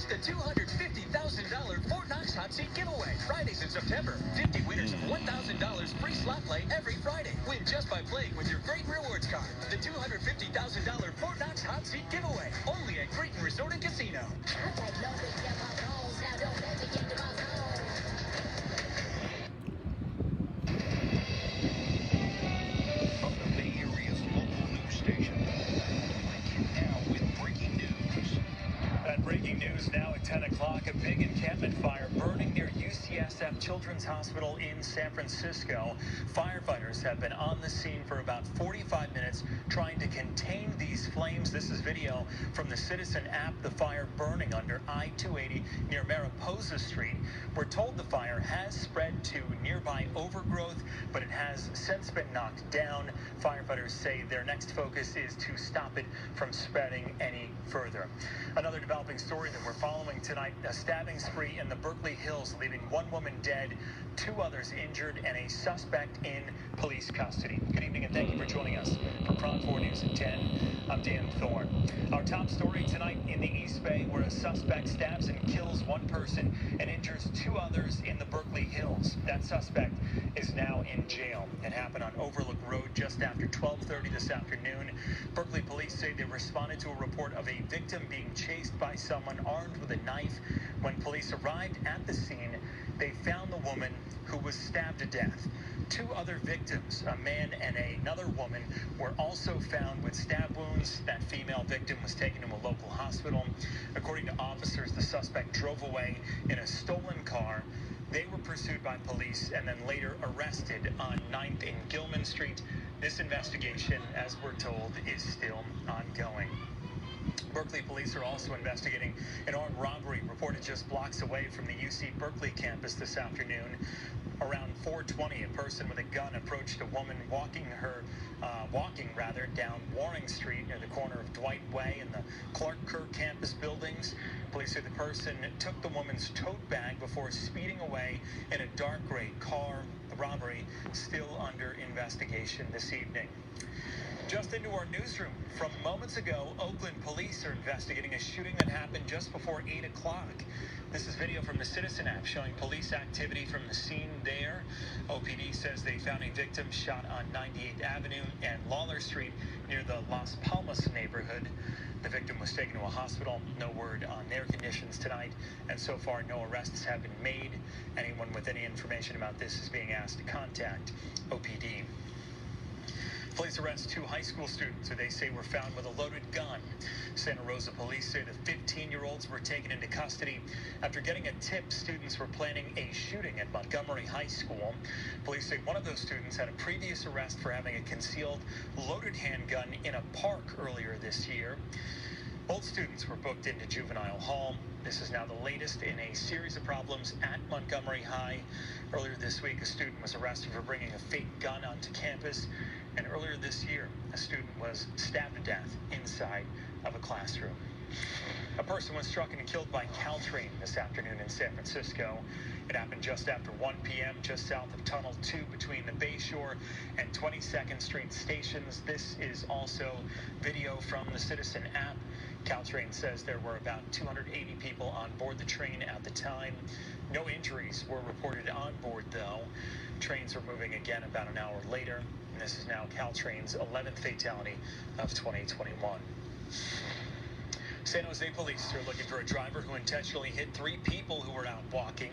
the $250,000 Fort Knox Hot Seat Giveaway. Fridays in September. 50 winners of $1,000 free slot play every Friday. Win just by playing with your Creighton Rewards card. The $250,000 Fort Knox Hot Seat Giveaway. Only at Creighton Resort and Casino. From the Bay Area's local news station. Now with breaking news. That breaking news now at 10 o'clock. A big encampment fire burning near UCSF Children's Hospital in San Francisco. Firefighters have been on the scene for about 45 minutes trying to contain these flames. This is video from the Citizen app. The fire burning under I-280 near Mariposa Street. We're told the fire has spread to nearby overgrowth, but it has since been knocked down. Firefighters say their next focus is to stop it from spreading any further. Another developing story that we're following tonight, a stabbing spree in the Berkeley Hills, leaving one woman dead, 2 others injured, and a suspect in police custody. Good evening and thank you for joining us for KRON 4 News at 10. I'm Dan Thorne. Our top story tonight in the East Bay, where a suspect stabs and kills one person and injures 2 others in the Berkeley Hills. That suspect is now in jail. It happened on Overlook Road just after 12:30 this afternoon. Berkeley police say they responded to a report of a victim being chased by someone armed with a knife. When police arrived at the scene, they found the woman who was stabbed to death. 2 other victims, a man and another woman, were also found with stab wounds. That female victim was taken to a local hospital. According to officers, the suspect drove away in a stolen car. They were pursued by police and then later arrested on 9th and Gilman Street. This investigation, as we're told, is still ongoing. Berkeley police are also investigating an armed robbery reported just blocks away from the UC Berkeley campus this afternoon. Around 4:20, a person with a gun approached a woman walking down Waring Street near the corner of Dwight Way and the Clark Kerr campus buildings. Police say the person took the woman's tote bag before speeding away in a dark gray car. The robbery still under investigation this evening. Just into our newsroom. From moments ago, Oakland police are investigating a shooting that happened just before 8 o'clock. This is video from the Citizen app showing police activity from the scene there. OPD says they found a victim shot on 98th Avenue and Lawler Street near the Las Palmas neighborhood. The victim was taken to a hospital. No word on their conditions tonight, and so far no arrests have been made. Anyone with any information about this is being asked to contact OPD. Police arrest 2 high school students who they say were found with a loaded gun. Santa Rosa police say the 15-year-olds were taken into custody after getting a tip students were planning a shooting at Montgomery High School. Police say one of those students had a previous arrest for having a concealed loaded handgun in a park earlier this year. Both students were booked into juvenile hall. This is now the latest in a series of problems at Montgomery High. Earlier this week, a student was arrested for bringing a fake gun onto campus. And earlier this year, a student was stabbed to death inside of a classroom. A person was struck and killed by Caltrain this afternoon in San Francisco. It happened just after 1 p.m. just south of Tunnel 2 between the Bayshore and 22nd Street stations. This is also video from the Citizen app. Caltrain says there were about 280 people on board the train at the time. No injuries were reported on board, though. Trains were moving again about an hour later. And this is now Caltrain's 11th fatality of 2021. San Jose police are looking for a driver who intentionally hit 3 people who were out walking.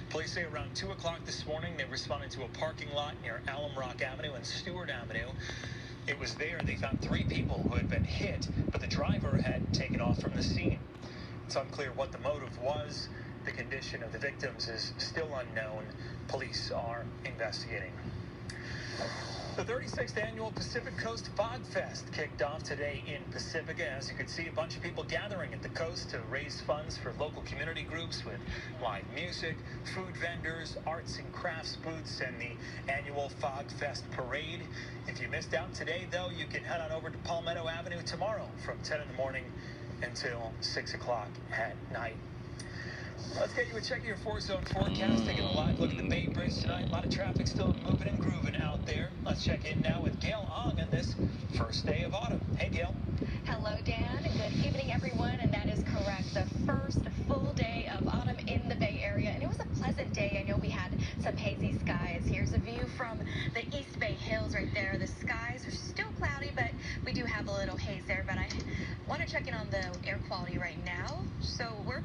Police say around 2 o'clock this morning they responded to a parking lot near Alum Rock Avenue and Stewart Avenue. It was there they found 3 people who had been hit, but the driver had taken off from the scene. It's unclear what the motive was. The condition of the victims is still unknown. Police are investigating. The 36th annual Pacific Coast Fog Fest kicked off today in Pacifica. As you could see, a bunch of people gathering at the coast to raise funds for local community groups with live music, food vendors, arts and crafts booths, and the annual Fog Fest parade. If you missed out today, though, you can head on over to Palmetto Avenue tomorrow from 10 in the morning until 6 o'clock at night. Let's get you a check of your 4-zone forecast, taking a live look at the Bay Bridge tonight. A lot of traffic still moving and grooving out there. Let's check in now with Gail Ong on this first day of autumn. Hey, Gail. Hello, Dan. Good evening, everyone. And that is correct. The first full pleasant day. I know we had some hazy skies. Here's a view from the East Bay Hills right there. The skies are still cloudy, but we do have a little haze there. But I want to check in on the air quality right now. So we're